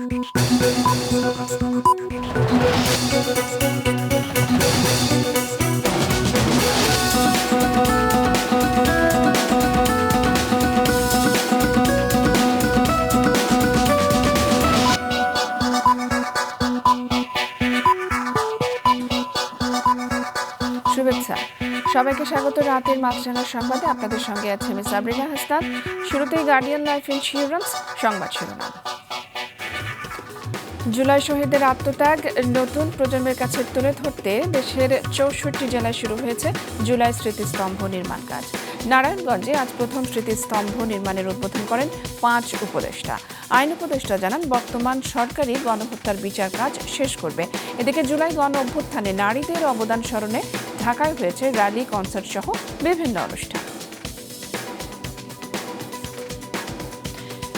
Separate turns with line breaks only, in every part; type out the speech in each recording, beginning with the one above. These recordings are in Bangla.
শুভেচ্ছা সবাইকে স্বাগত রাতের মাছরাঙার সংবাদে। আপনাদের সঙ্গে আছে আমি সাবরিনা হাসনাত। শুরুতেই গার্ডিয়ান লাইফ ইন্স্যুরেন্স সংবাদ শিরোনাম। জুলাই শহীদদের আত্মত্যাগ নতুন প্রজন্মের কাছে তুলে ধরতে দেশের ৬৪ জেলায় শুরু হয়েছে জুলাই স্মৃতিস্তম্ভ নির্মাণ কাজ। নারায়ণগঞ্জে আজ প্রথম স্মৃতিস্তম্ভ নির্মাণের উদ্বোধন করেন ৫ উপদেষ্টা। আইন উপদেষ্টা জানান, বর্তমান সরকারি গণহত্যার বিচার কাজ শেষ করবে। এদিকে জুলাই গণ অভ্যুত্থানে নারীদের অবদান স্মরণে ঢাকায় হয়েছে র্যালি, কনসার্ট সহ বিভিন্ন অনুষ্ঠান।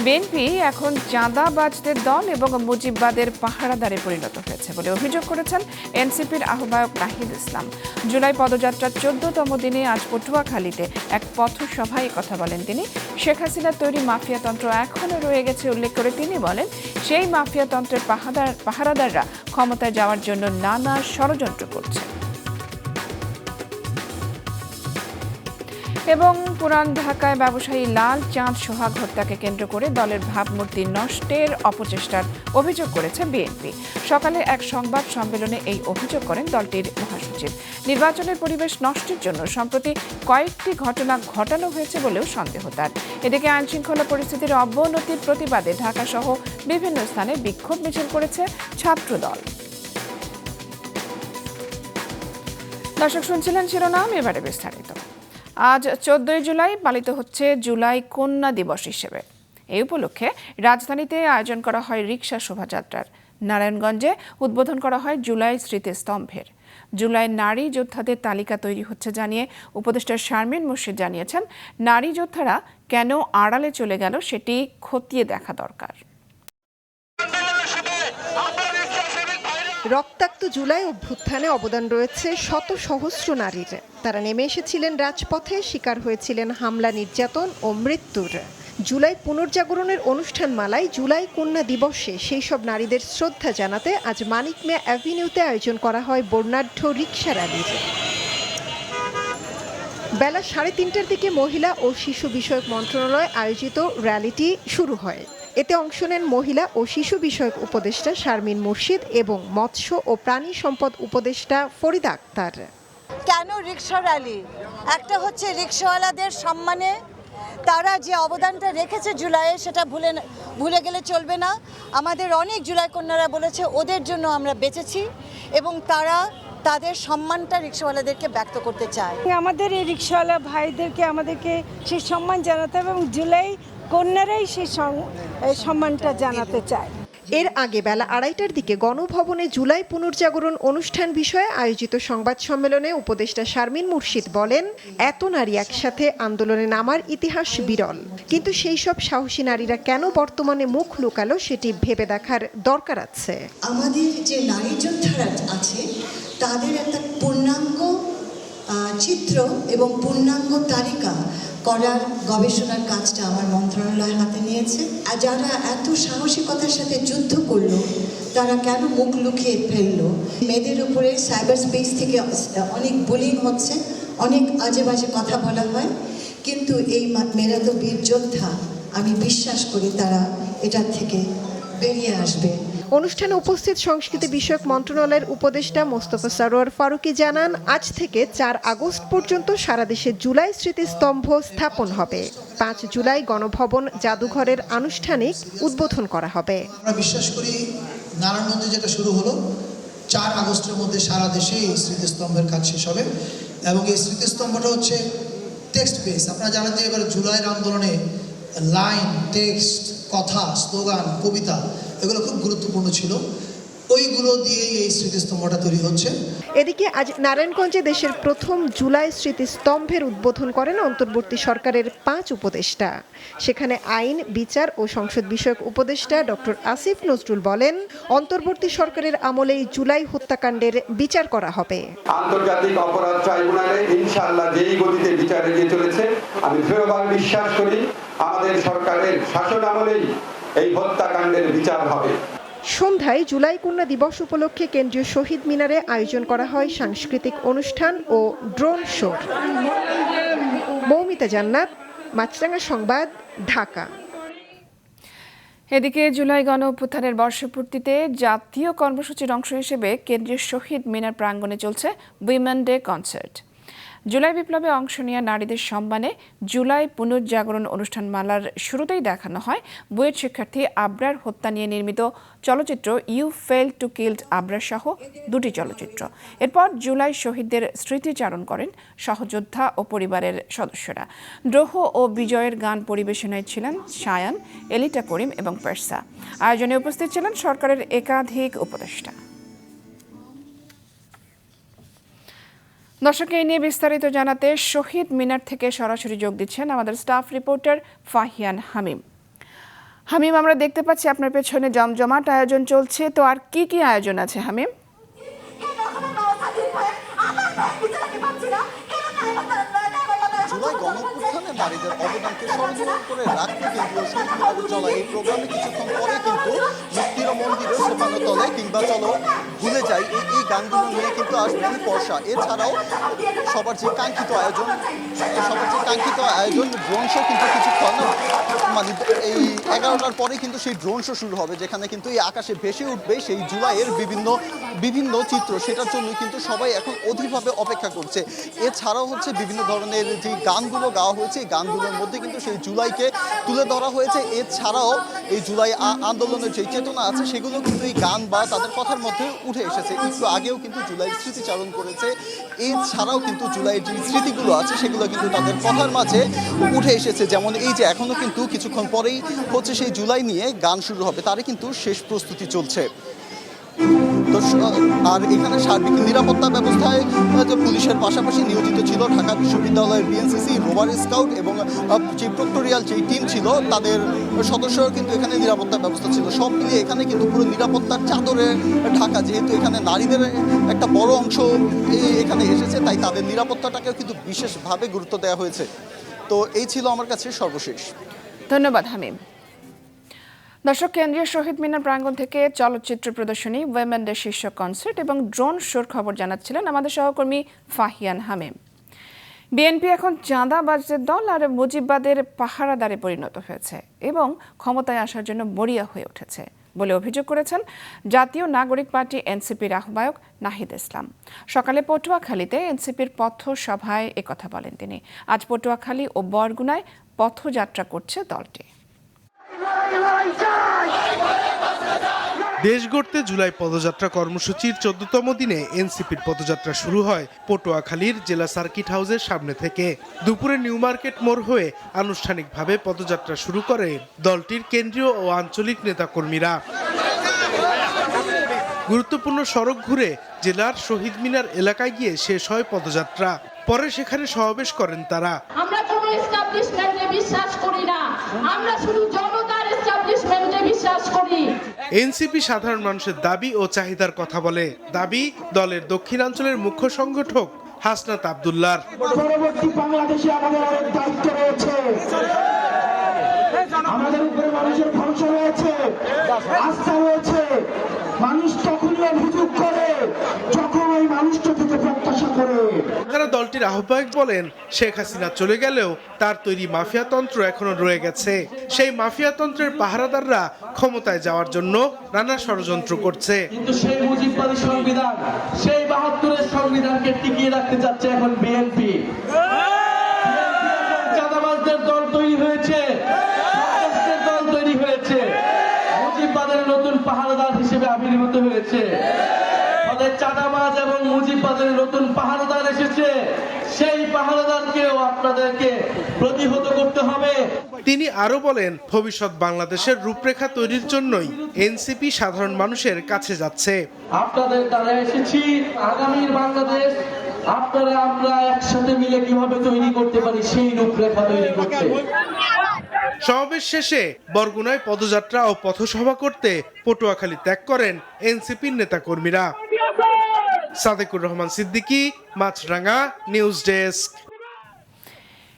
বিএনপি এখন চাঁদাবাজদের দল এবং মুজিববাদের পাহারাদারে পরিণত হয়েছে বলে অভিযোগ করেছেন এনসিপির আহ্বায়ক নাহিদ ইসলাম। জুলাই পদযাত্রার ১৪তম দিনে আজ পটুয়াখালীতে এক পথসভায় কথা বলেন তিনি। শেখ হাসিনার তৈরি মাফিয়াতন্ত্র এখনও রয়ে গেছে উল্লেখ করে তিনি বলেন, সেই মাফিয়াতন্ত্রের পাহারাদাররা ক্ষমতায় যাওয়ার জন্য নানা ষড়যন্ত্র করছে। এবং পুরান ঢাকায় ব্যবসায়ী লাল চাঁদ সোহাগ হত্যাকে কেন্দ্র করে দলের ভাবমূর্তি নষ্টের অপচেষ্টার অভিযোগ করেছে বিএনপি। সকালে এক সংবাদ সম্মেলনে এই অভিযোগ করেন দলটির মহাসচিব। নির্বাচনের পরিবেশ নষ্টের জন্য সম্প্রতি কয়েকটি ঘটনা ঘটানো হয়েছে বলেও সন্দেহ তার। এদিকে আইনশৃঙ্খলা পরিস্থিতির অবনতির প্রতিবাদে ঢাকাসহ বিভিন্ন স্থানে বিক্ষোভ মিছিল করেছে ছাত্রদল। দর্শক শুনছিলেন শিরোনাম, এবারে বিস্তারিত। আজ ১৪ জুলাই পালিত হচ্ছে জুলাই কন্যা দিবস হিসেবে। এই উপলক্ষে রাজধানীতে আয়োজন করা হয় রিকশা শোভাযাত্রার। নারায়ণগঞ্জে উদ্বোধন করা হয় জুলাই স্মৃতিস্তম্ভের। জুলাই নারী যোদ্ধাদের তালিকা তৈরি হচ্ছে জানিয়ে উপদেষ্টা শারমিন মুর্শিদ জানিয়েছেন, নারী যোদ্ধারা কেন আড়ালে চলে গেল সেটি খতিয়ে দেখা দরকার।
রক্তাক্ত জুলাই অভ্যুত্থানে অবদান রয়েছে শত সহস্র নারীর। তারা নেমে এসেছিলেন রাজপথে, শিকার হয়েছিলেন হামলা, নির্যাতন ও মৃত্যুর। জুলাই পুনর্জাগরণের অনুষ্ঠান মালায় জুলাই কন্যা দিবসে সেই সব নারীদের শ্রদ্ধা জানাতে আজ মানিক মিয়া অ্যাভিনিউতে আয়োজন করা হয় বর্ণাঢ্য রিকশা র্যালির। বেলা ৩:৩০টার দিকে মহিলা ও শিশু বিষয়ক মন্ত্রণালয় আয়োজিত র্যালিটি শুরু হয়। এতে অংশ নেন মহিলা ও শিশু বিষয়ক উপদেষ্টা শারমিন মুর্শিদ এবং মৎস্য ও প্রাণী সম্পদ উপদেষ্টা ফরিদা আক্তার।
কেন রিকশা র্যালি? একটা হচ্ছে রিকশাওয়ালাদের সম্মানে তারা যে অবদানটা রেখেছে জুলাইয়ে, সেটা ভুলে গেলে চলবে না। আমাদের অনেক জুলাই কন্যারা বলেছে ওদের জন্য আমরা বেঁচেছি এবং তারা তাদের সম্মানটা রিকশাওয়ালাদেরকে ব্যক্ত করতে চায়।
আমাদের এই রিকশাওয়ালা ভাইদেরকে আমাদেরকে সেই সম্মান জানাতে হবে এবং জুলাই কন্যারাই সেই সম্মানটা জানাতে চায়।
এর আগে বেলা ২:৩০টার দিকে গণভবনে জুলাই পুনর্জাগরণ অনুষ্ঠান বিষয়ে আয়োজিত সংবাদ সম্মেলনে উপদেষ্টা শারমিন মুর্শিদ বলেন, এত নারী একসাথে আন্দোলনে নামার ইতিহাস বিরল, কিন্তু সেই সব সাহসী নারীরা কেন বর্তমানে মুখ লুকালো সেটি ভেবে দেখার দরকার আছে।
আমাদের যে নারী যোদ্ধারা আছে তাদের একটা পূর্ণাঙ্গ চিত্র এবং পূর্ণাঙ্গ তালিকা করার গবেষণার কাজটা আমার মন্ত্রণালয় হাতে নিয়েছে। আর যারা এত সাহসিকতার সাথে যুদ্ধ করলো তারা কেন মুখ লুকিয়ে ফেললো? মেয়েদের উপরে সাইবার স্পেস থেকে অনেক বুলিং হচ্ছে, অনেক আজে বাজে কথা বলা হয়, কিন্তু এই মেয়েরা তো বীর যোদ্ধা। আমি বিশ্বাস করি তারা এটার থেকে বেরিয়ে আসবে।
অনুষ্ঠানে উপস্থিত সংস্কৃতি বিষয়ক মন্ত্রণালয়ের উপদেষ্টা মোস্তফা সরোয়ার ফারুকী জানান, আজ থেকে ৪ আগস্ট পর্যন্ত সারা দেশে জুলাই স্মৃতিস্তম্ভ স্থাপন হবে। ৫ জুলাই গণভবন জাদুঘরের আনুষ্ঠানিক উদ্বোধন করা হবে।
আমরা বিশ্বাস করি নারায়ণগঞ্জে যেটা শুরু হলো ৪ আগস্টের মধ্যে সারা দেশে এই স্মৃতিস্তম্ভের কাজ শেষ হবে এবং এই স্মৃতিস্তম্ভটা হচ্ছে টেক্সট বেস। আপনারা জানেন যে এবার জুলাইয়ের আন্দোলনে লাইন, টেক্সট, কথা, স্লোগান, কবিতা এগুলো খুব গুরুত্বপূর্ণ ছিল। ওইগুলো দিয়েই এই স্মৃতিস্তম্ভটা তৈরি হচ্ছে।
এদিকে আজ নারায়ণগঞ্জে দেশের প্রথম জুলাই স্মৃতিস্তম্ভের উদ্বোধন করেন অন্তর্বর্তী সরকারের ৫ উপদেষ্টা। সেখানে আইন, বিচার ও সংসদ বিষয়ক উপদেষ্টা ডক্টর আসিফ নজরুল বলেন, অন্তর্বর্তী সরকারের আমলেই জুলাই হত্যাকাণ্ডের বিচার করা হবে।
আন্তর্জাতিক অপরাধ ট্রাইব্যুনালে ইনশাআল্লাহ যেই গতিতে বিচার এগিয়ে চলেছে, আমি দৃঢ়ভাবে বিশ্বাস করি আমাদের সরকারের শাসন আমলেই এই হত্যাকাণ্ডের বিচার হবে।
সন্ধ্যায় জুলাই কন্যা দিবস উপলক্ষে কেন্দ্রীয় শহীদ মিনারে আয়োজন করা হয় সাংস্কৃতিক অনুষ্ঠান ও ড্রোন শো। মৌমিতা জান্নাত, মাছরাঙা সংবাদ, ঢাকা।
এদিকে জুলাই গণ অভ্যুত্থানের বর্ষপূর্তিতে জাতীয় কর্মসূচির অংশ হিসেবে কেন্দ্রীয় শহীদ মিনার প্রাঙ্গণে চলছে উইমেন ডে কনসার্ট। জুলাই বিপ্লবে অংশ নেওয়া নারীদের সম্মানে জুলাই পুনর্জাগরণ অনুষ্ঠানমালার শুরুতেই দেখানো হয় বুয়েট শিক্ষার্থী আবরার হত্যা নিয়ে নির্মিত চলচ্চিত্র you fail to killed Abrar সহ দুটি চলচ্চিত্র। এরপর জুলাই শহীদদের স্মৃতিচারণ করেন সহযোদ্ধা ও পরিবারের সদস্যরা। দ্রোহ ও বিজয়ের গান পরিবেশনায় ছিলেন সায়ান, এলিটা করিম এবং পেরসা। আয়োজনে উপস্থিত ছিলেন সরকারের একাধিক উপদেষ্টা। দর্শক, এই নিয়ে বিস্তারিত জানাতে শহীদ মিনার থেকে সরাসরি যোগ দিচ্ছেন আমাদের স্টাফ রিপোর্টার ফাহিয়ান হামিম। হামিম, আমরা দেখতে পাচ্ছি আপনার পেছনে জমজমাট আয়োজন চলছে, তো আর কি কি আয়োজন আছে হামিম?
জুলাই গণঅভ্যুত্থানে নারীদের অবদানকে স্মরণীয় করে রাখতে কেন্দ্রীয় শহীদ মিনারে চলা এই প্রোগ্রামে কিছুক্ষণ পরে কিন্তু মুক্তির মন্দিরের সোপানো তলে কিংবা চলো ভুলে যাই এই গানগুলো নিয়ে কিন্তু আসবেন বর্ষা। এছাড়াও সবার যে কাঙ্ক্ষিত আয়োজন ড্রোন শো কিন্তু কিছুক্ষণ মানে এই 11টার পরে কিন্তু সেই ড্রোন শো শুরু হবে, যেখানে কিন্তু এই আকাশে ভেসে উঠবে সেই জুলাইয়ের বিভিন্ন চিত্র। সেটার জন্য কিন্তু সবাই এখন অধীরভাবে অপেক্ষা করছে। এছাড়াও হচ্ছে বিভিন্ন ধরনের যে গানগুলো গাওয়া হয়েছে, এই গানগুলোর মধ্যে কিন্তু সেই জুলাইকে তুলে ধরা হয়েছে। এছাড়াও এই জুলাই আন্দোলনের যে চেতনা আছে সেগুলো কিন্তু এই গান বা তাদের কথার মধ্যে উঠে এসেছে। একটু আগেও কিন্তু জুলাইয়ের স্মৃতিচারণ করেছে। এছাড়াও কিন্তু জুলাইয়ের যে স্মৃতিগুলো আছে সেগুলো কিন্তু তাদের কথার মাঝে উঠে এসেছে। যেমন এই যে এখনো কিন্তু কিছুক্ষণ পরেই হচ্ছে সেই জুলাই নিয়ে গান শুরু হবে, তারই কিন্তু শেষ প্রস্তুতি চলছে। আর এখানে সার্বিক নিরাপত্তা ব্যবস্থায় পুলিশের পাশাপাশি নিয়োজিত ছিল ঢাকা বিশ্ববিদ্যালয়ের বিএনসিসি, রোভার স্কাউট এবং যে প্রক্টোরিয়াল যেই টিম ছিল তাদের সদস্যরা কিন্তু এখানে নিরাপত্তা ব্যবস্থা ছিল। সব মিলিয়ে এখানে কিন্তু পুরো নিরাপত্তার চাদরে ঢাকা। যেহেতু এখানে নারীদের একটা বড় অংশ এখানে এসেছে, তাই তাদের নিরাপত্তাটাকেও কিন্তু বিশেষভাবে গুরুত্ব দেওয়া হয়েছে। তো এই ছিল আমার কাছে সর্বশেষ।
ধন্যবাদ হামিম। দর্শক, কেন্দ্রীয় শহীদ মিনার প্রাঙ্গণ থেকে চলচ্চিত্র প্রদর্শনী, উইমেন ডে শীর্ষক কনসার্ট এবং ড্রোন শোর খবর জানাচ্ছিলেন আমাদের সহকর্মী ফাহিয়ান হামিম। বিএনপি এখন চাঁদাবাজদের দল আর মুজিববাদের পাহারাদারে পরিণত হয়েছে এবং ক্ষমতায় আসার জন্য মরিয়া হয়ে উঠেছে বলে অভিযোগ করেছেন জাতীয় নাগরিক পার্টি এনসিপির আহ্বায়ক নাহিদ ইসলাম। সকালে পটুয়াখালীতে এনসিপির পথসভায় একথা বলেন তিনি। আজ পটুয়াখালী ও বরগুনায় পথযাত্রা করছে দলটি।
দেশ গড়তে জুলাই পদযাত্রা কর্মসূচির 14তম দিনে এনসিপির পদযাত্রা শুরু হয় পটুয়াখালীর জেলা সার্কিট হাউসের সামনে থেকে। দুপুরে নিউ মার্কেট মোড় হয়ে আনুষ্ঠানিকভাবে পদযাত্রা শুরু করে দলটির কেন্দ্রীয় ও আঞ্চলিক নেতাকর্মীরা। গুরুত্বপূর্ণ সড়ক ঘুরে জেলার শহীদ মিনার এলাকায় গিয়ে শেষ হয় পদযাত্রা। পরে সেখানে সমাবেশ করেন তারা।
আমরা কোনো এস্টাবলিশমেন্টে বিশ্বাস করি না, আমরা শুধু জনতার এস্টাবলিশমেন্টে বিশ্বাস করি।
এনসিপি সাধারণ মানুষের দাবি ও চাহিদার কথা বলে। দাবি দলের দক্ষিণাঞ্চলের মুখ্য সংগঠক হাসনাত আব্দুল্লাহর।
পরবর্তী বাংলাদেশে আমাদের অনেক দায়িত্ব রয়েছে, আমাদের উপরে মানুষের ভরসা রয়েছে, আস্থা রয়েছে। মানুষ তখনই অভিযোগ করে যখন ওই মানুষটা থেকে প্রত্যাশা করে।
তারা দলটির আহ্বায়ক বলেন, শেখ হাসিনা চলে গেলেও তার তৈরি মাফিয়াতন্ত্র এখনো রয়ে গেছে। সেই মাফিয়াতন্ত্রের পাহারাদাররা ক্ষমতায় যাওয়ার জন্য নানা ষড়যন্ত্র করছে।
কিন্তু সেই মুজিববাদী সংবিধান, সেই ৭২-এর সংবিধানকে টিকিয়ে রাখতে চাচ্ছে এখন বিএনপি। চাঁদাবাজদের দল তৈরি হয়েছে, দল তৈরি হয়েছে, মুজিববাদের নতুন পাহারাদার হিসেবে আবির্ভূত হয়েছে। ফলে চাঁদাবাজ এবং মুজিববাদের নতুন পাহারাদার এসেছে, সেই পাহারাদারকেও আপনাদেরকে প্রতিহত করতে হবে।
তিনি আরো বলেন, ভবিষ্যৎ বাংলাদেশের রূপরেখা তৈরির জন্যই এনসিপি সাধারণ মানুষের কাছে যাচ্ছে।
আপনাদের দ্বারা এসেছি আগামীর বাংলাদেশ আপনারা আমরা একসাথে মিলে কিভাবে তৈরি করতে পারি সেই রূপরেখা তৈরি করতে।
সমাবেশ শেষে বরগুনায় পদযাত্রা ও পথসভা করতে পটুয়াখালী ত্যাগ করেন এনসিপির নেতাকর্মীরা। সাদেকুর রহমান সিদ্দিকী, মাছরাঙা, নিউজ ডেস্ক।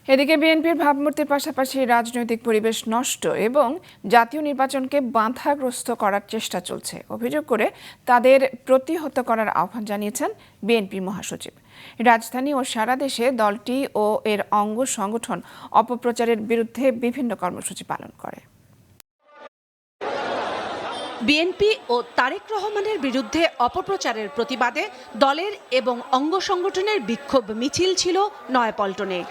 এদিকে বিএনপির ভাবমূর্তির পাশাপাশি রাজনৈতিক পরিবেশ নষ্ট এবং জাতীয় নির্বাচনকে বাধাগ্রস্ত করার চেষ্টা চলছে অভিযোগ করে তাদের প্রতিহত করার আহ্বান জানিয়েছেন বিএনপি মহাসচিব। রাজধানী ও সারা দেশে দলটি ও এর অঙ্গ সংগঠন অপপ্রচারের বিরুদ্ধে বিভিন্ন কর্মসূচি পালন করে।
বিএনপি ও তারেক রহমানের বিরুদ্ধে অপপ্রচারের প্রতিবাদে দলের এবং অঙ্গ সংগঠনের বিক্ষোভ মিছিল ছিল নয়াপল্টনে।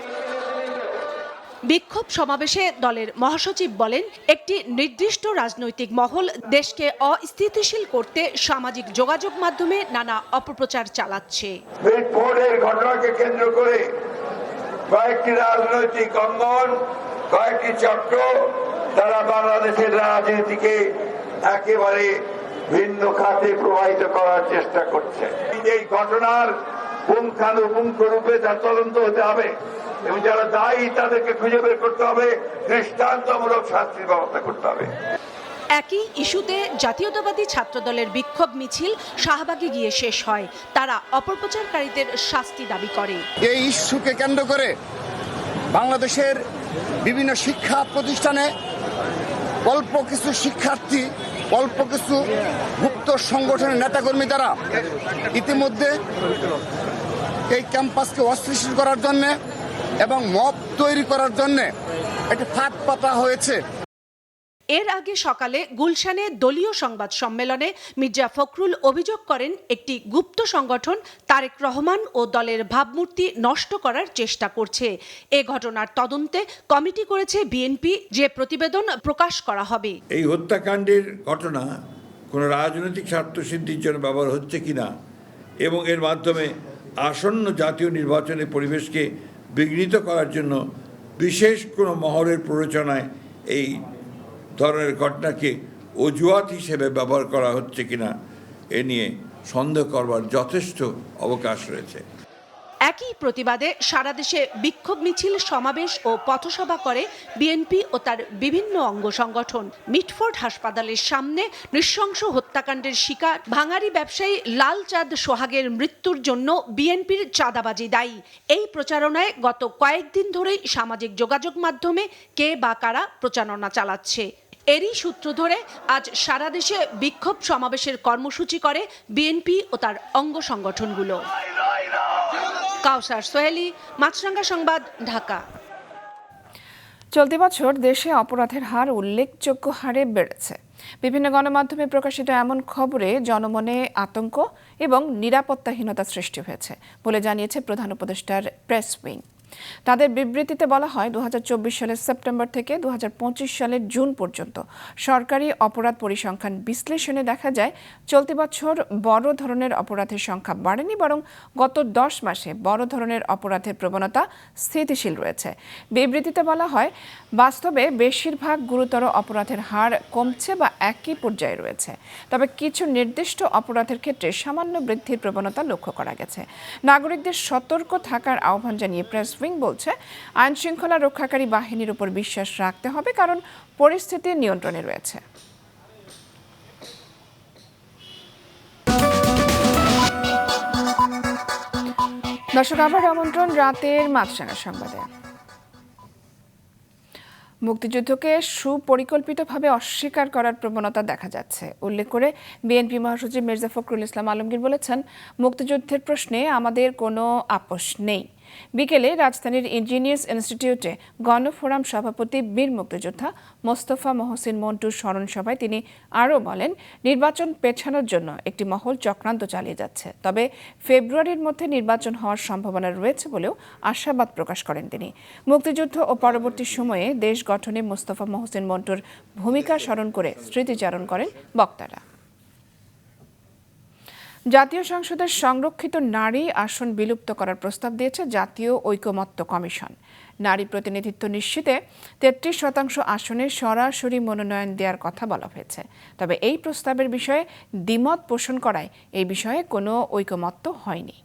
বিক্ষোভ সমাবেশে দলের মহাসচিব বলেন, একটি নির্দিষ্ট রাজনৈতিক মহল দেশকে অস্থিতিশীল করতে সামাজিক যোগাযোগ মাধ্যমে নানা অপপ্রচার চালাচ্ছে।
ভোটের ঘটনাকে কেন্দ্র করে কয়েকটি রাজনৈতিক অঙ্গন, কয়েকটি চক্র তারা বাংলাদেশের রাজনীতিকে একেবারে ভিন্ন খাতে প্রবাহিত করার চেষ্টা করছে। এই ঘটনার পুঙ্খানুপুঙ্খ রূপে তা তদন্ত হতে হবে এবং যারা দায়ী তাদেরকে খুঁজে বের করতে হবে, দৃষ্টান্তমূলক শাস্তির ব্যবস্থা করতে হবে।
একই ইস্যুতে জাতীয়তাবাদী ছাত্রদলের বিক্ষোভ মিছিল শাহবাগে গিয়ে শেষ হয়। তারা অপপ্রচারকারীদের শাস্তি দাবি করে।
এই ইস্যুকে কেন্দ্র করে বাংলাদেশের বিভিন্ন শিক্ষা প্রতিষ্ঠানে অল্প কিছু শিক্ষার্থী, অল্প কিছু গুপ্ত সংগঠনের নেতাকর্মী দ্বারা ইতিমধ্যে এই ক্যাম্পাসকে অস্থিতিশীল করার জন্য এবং মব তৈরি করার জন্য একটি ফাঁদ পাতা হয়েছে।
এর আগে সকালে গুলশানে দলীয় সংবাদ সম্মেলনে মির্জা ফখরুল অভিযোগ করেন, একটি গুপ্ত সংগঠন তারেক রহমান ও দলের ভাবমূর্তি নষ্ট করার চেষ্টা করছে। এ ঘটনার তদন্তে কমিটি করেছে বিএনপি, যে প্রতিবেদন প্রকাশ করা হবে।
এই হত্যাকাণ্ডের ঘটনা কোনো রাজনৈতিক স্বার্থসিদ্ধির জন্য ব্যবহার হচ্ছে কিনা এবং এর মাধ্যমে আসন্ন জাতীয় নির্বাচনের পরিবেশকে বিঘ্নিত করার জন্য বিশেষ কোনো মহলের প্ররোচনায় এই ধরনের ঘটনাকে অজুহাত হিসেবে ব্যবহার করা হচ্ছে কিনা এ নিয়ে সন্দেহ করবার যথেষ্ট অবকাশ রয়েছে।
একই প্রতিবাদে সারা দেশে বিক্ষোভ মিছিল, সমাবেশ ও পথসভা করে বিএনপি ও তার বিভিন্ন অঙ্গ সংগঠন। মিটফোর্ড হাসপাতালের সামনে নৃশংস হত্যাকাণ্ডের শিকার ভাঙারি ব্যবসায়ী লাল চাঁদ সোহাগের মৃত্যুর জন্য বিএনপির চাঁদাবাজি দায়ী। এই প্রচারণায় গত কয়েকদিন ধরেই সামাজিক যোগাযোগ মাধ্যমে কে বা কারা প্রচারণা চালাচ্ছে। এরই সূত্র ধরে আজ সারা দেশে বিক্ষোভ সমাবেশের কর্মসূচি করে বিএনপি ও তার অঙ্গ সংগঠনগুলো। কাউসার সোহেলি, মাছরাঙ্গা সংবাদ, ঢাকা।
চলতি বছর দেশে অপরাধের হার উল্লেখযোগ্য হারে বেড়েছে। বিভিন্ন গণমাধ্যমে প্রকাশিত এমন খবরে জনমনে আতঙ্ক এবং নিরাপত্তাহীনতা সৃষ্টি হয়েছে বলে জানিয়েছে প্রধান উপদেষ্টার প্রেস উইং। তাদের বিবৃতিতে বলা হয়, 2024 সালের সেপ্টেম্বর থেকে 2025 সালের জুন পর্যন্ত সরকারি অপরাধ পরিসংখ্যান বিশ্লেষণে দেখা যায়, চলতি বছর বড় ধরনের অপরাধের সংখ্যা বাড়েনি, বরং গত 10 মাসে বড় ধরনের অপরাধের প্রবণতা স্থিতিশীল রয়েছে। বিবৃতিতে বলা হয়, বাস্তবে বেশিরভাগ গুরুতর অপরাধের হার কমছে বা একই পর্যায়ে রয়েছে, তবে কিছু নির্দিষ্ট অপরাধের ক্ষেত্রে সামান্য বৃদ্ধির প্রবণতা লক্ষ্য করা গেছে। নাগরিকদের সতর্ক থাকার আহ্বান জানিয়ে প্রেস উইং বলছে, আইন শৃঙ্খলা রক্ষাকারী বাহিনীর উপর বিশ্বাস রাখতে হবে, কারণ পরিস্থিতি নিয়ন্ত্রণে রয়েছে। দর্শক, আবার আমন্ত্রণ রাতের মাছরাঙা সংবাদে। মুক্তিযুদ্ধকে সুপরিকল্পিতভাবে অস্বীকার করার প্রবণতা দেখা যাচ্ছে উল্লেখ করে বিএনপি মহাসচিব মির্জা ফখরুল ইসলাম আলমগীর বলেছেন, মুক্তিযুদ্ধের প্রশ্নে আমাদের কোনো আপোষ নেই। বিকেলে রাজধানীর ইঞ্জিনিয়ার্স ইনস্টিটিউটে গণফোরাম সভাপতি বীর মুক্তিযোদ্ধা মোস্তফা মহসিন মন্টুর স্মরণ সভায় তিনি আরও বলেন, নির্বাচন পেছানোর জন্য একটি মহল চক্রান্ত চালিয়ে যাচ্ছে, তবে ফেব্রুয়ারির মধ্যে নির্বাচন হওয়ার সম্ভাবনা রয়েছে বলেও আশাবাদ প্রকাশ করেন তিনি। মুক্তিযুদ্ধ ও পরবর্তী সময়ে দেশ গঠনে মোস্তফা মহসিন মন্টুর ভূমিকা স্মরণ করে স্মৃতিচারণ করেন বক্তারা। জাতীয় সংসদের সংরক্ষিত নারী আসন বিলুপ্ত করার প্রস্তাব দিয়েছে জাতীয় ঐকমত্য কমিশন। নারী প্রতিনিধিত্ব নিশ্চিতে 33% আসনে সরাসরি মনোনয়ন দেওয়ার কথা বলা হয়েছে, তবে এই প্রস্তাবের বিষয়ে দ্বিমত পোষণ করায় এই বিষয়ে কোনো ঐকমত্য হয়নি।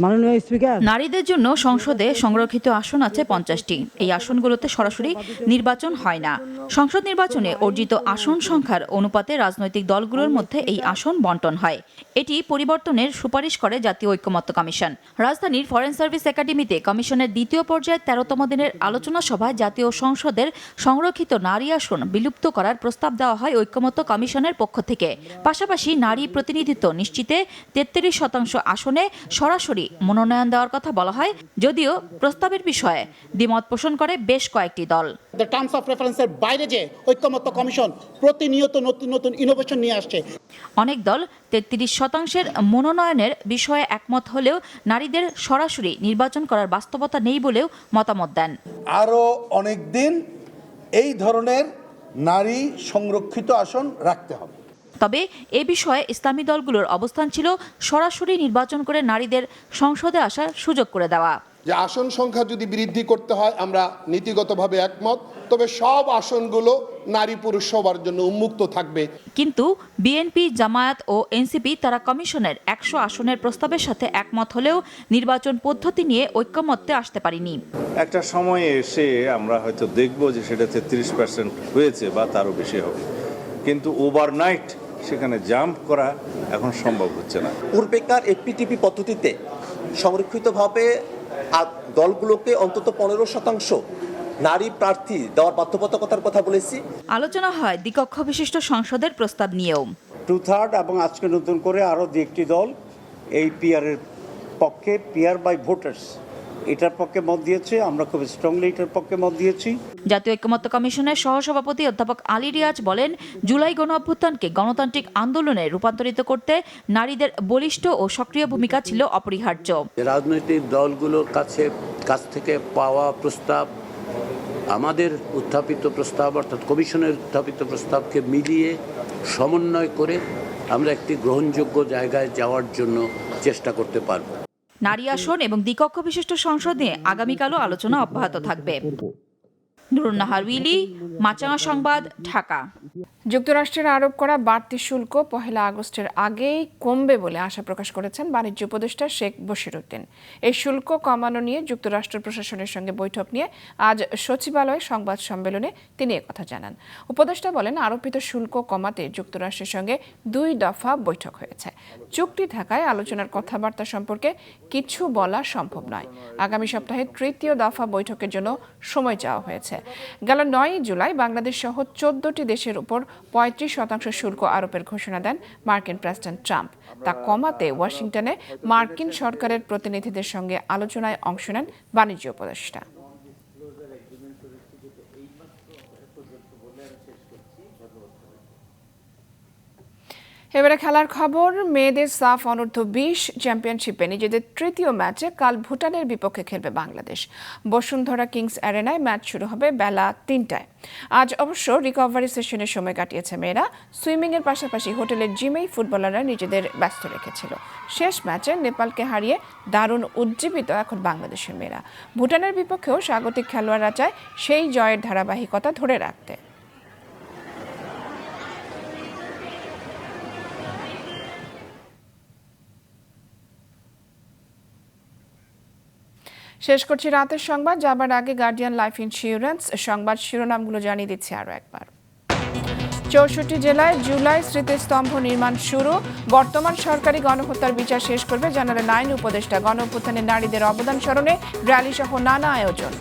মাননীয় স্পিকার,
নারীদের জন্য সংসদে সংরক্ষিত আসন আছে 50টি। এই আসনগুলোতে সরাসরি নির্বাচন হয় না। সংসদ নির্বাচনে অর্জিত আসন সংখ্যার অনুপাতে রাজনৈতিক দলগুলোর মধ্যে এই আসন বন্টন হয়। এটি পরিবর্তনের সুপারিশ করে জাতীয় ঐকমত্য কমিশন। রাজধানীর ফরেন সার্ভিস একাডেমিতে কমিশনের দ্বিতীয় পর্যায়ে 13তম দিনের আলোচনা সভায় জাতীয় সংসদের সংরক্ষিত নারী আসন বিলুপ্ত করার প্রস্তাব দেওয়া হয় ঐকমত্য কমিশনের পক্ষ থেকে। পাশাপাশি নারী প্রতিনিধিত্ব নিশ্চিতে 33% আসনে সরাসরি মনোনয়ন দেওয়ার কথা বলা হয়, যদিও প্রস্তাবের বিষয়ে দ্বিমত পোষণ করে বেশ কয়েকটি দল।
টার্মস অফ রেফারেন্সের বাইরে যে ঐকমত্য কমিশন প্রতিনিয়ত নতুন নতুন ইনোভেশন নিয়ে আসছে।
অনেক দল 33% মনোনয়নের বিষয়ে একমত হলেও নারীদের সরাসরি নির্বাচন করার বাস্তবতা নেই বলেও মতামত দেন।
আরও অনেক দিন এই ধরনের নারী সংরক্ষিত আসন রাখতে হবে।
তবে এ বিষয়ে ইসলামী দলগুলোর অবস্থান ছিল সরাসরি নির্বাচন করে নারীদের সংসদে আসার সুযোগ করে দেওয়া।
যে আসন সংখ্যা যদি বৃদ্ধি করতে হয় আমরা নীতিগতভাবে একমত, তবে সব আসনগুলো নারী পুরুষ সবার জন্য উন্মুক্ত থাকবে।
কিন্তু বিএনপি, জামায়াত ও এনসিপি তারা কমিশনের 100 আসনের প্রস্তাবের সাথে একমত হলেও নির্বাচন পদ্ধতি নিয়ে ঐকমত্যে আসতে পারেনি।
একটা সময়ে এসে আমরা হয়তো দেখব যে সেটা 33% হয়েছে বা তারও বেশি হবে, কিন্তু ওভারনাইট সেখানে জাম্প করা এখন সম্ভব হচ্ছে না।
পূর্বেকার এফপিটিপি পদ্ধতিতে সংরক্ষিতভাবে দলগুলোকে অন্তত 15% নারী প্রার্থী দেওয়ার বাধ্যবাধকতার কথা বলেছি।
আলোচনা হয় দ্বিকক্ষ বিশিষ্ট সংসদের প্রস্তাব নিয়েও।
2/3 এবং আজকে নতুন করে আরও 2-1টি দল এই পিআরের পক্ষে, পিআর বাই ভোটার্স, এটার পক্ষে মত দিয়েছে। আমরা খুব স্ট্রংলি এটার পক্ষে মত দিয়েছি।
জাতীয় ঐকমত্য কমিশনের সহসভাপতি অধ্যাপক আলী রিয়াজ বলেন, জুলাই গণ অভ্যুত্থানকে গণতান্ত্রিক আন্দোলনে রূপান্তরিত করতে নারীদের বলিষ্ঠ ও সক্রিয় ভূমিকা ছিল অপরিহার্য।
রাজনৈতিক দলগুলোর কাছ থেকে পাওয়া প্রস্তাব, আমাদের উত্থাপিত প্রস্তাব অর্থাৎ কমিশনের উত্থাপিত প্রস্তাবকে মিলিয়ে সমন্বয় করে আমরা একটি গ্রহণযোগ্য জায়গায় যাওয়ার জন্য চেষ্টা করতে পারব।
নারী আসন এবং দ্বিকক্ষ বিশিষ্ট সংসদ নিয়ে আগামীকালও আলোচনা অব্যাহত থাকবে। নুরুন নাহার উইলি, মাছরাঙা সংবাদ, ঢাকা।
যুক্তরাষ্ট্রের আরোপ করা বাড়তি শুল্ক 1 আগস্টের আগেই কমবে বলে আশা প্রকাশ করেছেন বাণিজ্য উপদেষ্টা শেখ বশিরউদ্দিন। এই শুল্ক কমানো নিয়ে যুক্তরাষ্ট্র প্রশাসনের সঙ্গে বৈঠক নিয়ে আজ সচিবালয়ে সংবাদ সম্মেলনে তিনি একথা জানান। উপদেষ্টা বলেন, আরোপিত শুল্ক কমাতে যুক্তরাষ্ট্রের সঙ্গে 2 দফা বৈঠক হয়েছে। চুক্তি থাকায় আলোচনার কথাবার্তা সম্পর্কে কিছু বলা সম্ভব নয়। আগামী সপ্তাহে 3য় দফা বৈঠকের জন্য সময় চাওয়া হয়েছে। গেল 9 জুলাই বাংলাদেশ সহ 14টি দেশের উপর 35% শুল্ক আরোপের ঘোষণা দেন মার্কিন প্রেসিডেন্ট ট্রাম্প। তা কমাতে ওয়াশিংটনে মার্কিন সরকারের প্রতিনিধিদের সঙ্গে আলোচনায় অংশ নেন বাণিজ্য উপদেষ্টা। এবারে খেলার খবর। মেয়েদের সাফ অনূর্ধ্ব 20 চ্যাম্পিয়নশিপে নিজেদের 3য় ম্যাচে কাল ভুটানের বিপক্ষে খেলবে বাংলাদেশ। বসুন্ধরা কিংস অ্যারেনায় ম্যাচ শুরু হবে বেলা 3টায়। আজ অবশ্য রিকভারি সেশনের সময় কাটিয়েছে মেয়েরা। সুইমিংয়ের পাশাপাশি হোটেলের জিমেই ফুটবলাররা নিজেদের ব্যস্ত রেখেছিল। শেষ ম্যাচে নেপালকে হারিয়ে দারুণ উজ্জীবিত এখন বাংলাদেশের মেয়েরা। ভুটানের বিপক্ষেও স্বাগতিক খেলোয়াড়রা চায় সেই জয়ের ধারাবাহিকতা ধরে রাখতে। শেষ করছি রাতের সংবাদ। যাবার আগে গার্ডিয়ান লাইফ ইন্স্যুরেন্স সংবাদ শিরোনামগুলো জানিয়ে দিচ্ছি আরও একবার। 64 জেলায় জুলাই স্মৃতিস্তম্ভ নির্মাণ শুরু। বর্তমান সরকারি গণহত্যার বিচার শেষ করবে জানালেন আইন উপদেষ্টা। গণঅভ্যুত্থানে নারীদের অবদান স্মরণে র্যালি সহ নানা আয়োজন।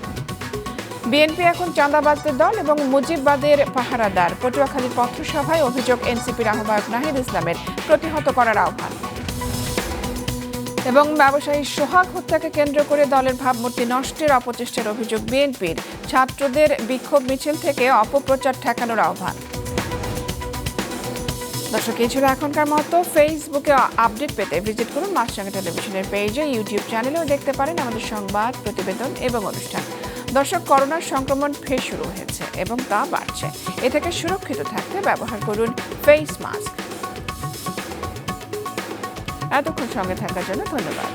বিএনপি এখন চাঁদাবাজদের দল এবং মুজিববাদের পাহারাদার। পটুয়াখালীর পথসভায় অভিযোগ এনসিপির আহ্বায়ক নাহিদ ইসলামের প্রতিহত করার আহ্বান। এবং ব্যবসায়ী সোহাগ হত্যাকে কেন্দ্র করে দলের ভাবমূর্তি নষ্টের অপচেষ্টার অভিযোগ বিএনপির। ছাত্রদের বিক্ষোভ মিছিল থেকে অপপ্রচার ঠেকানোর আহ্বান। দর্শক, এই ছিল এখনকার মতো। ফেসবুকে আপডেট পেতে ভিজিট করুন মাছরাঙা টেলিভিশনের পেজে। ইউটিউব চ্যানেলেও দেখতে পারেন আমাদের সংবাদ, প্রতিবেদন এবং অনুষ্ঠান। দর্শক, করোনার সংক্রমণ ফের শুরু হয়েছে এবং তা বাড়ছে। এ থেকে সুরক্ষিত থাকতে ব্যবহার করুন ফেস মাস্ক। এতক্ষণ সঙ্গে থাকার জন্য ধন্যবাদ।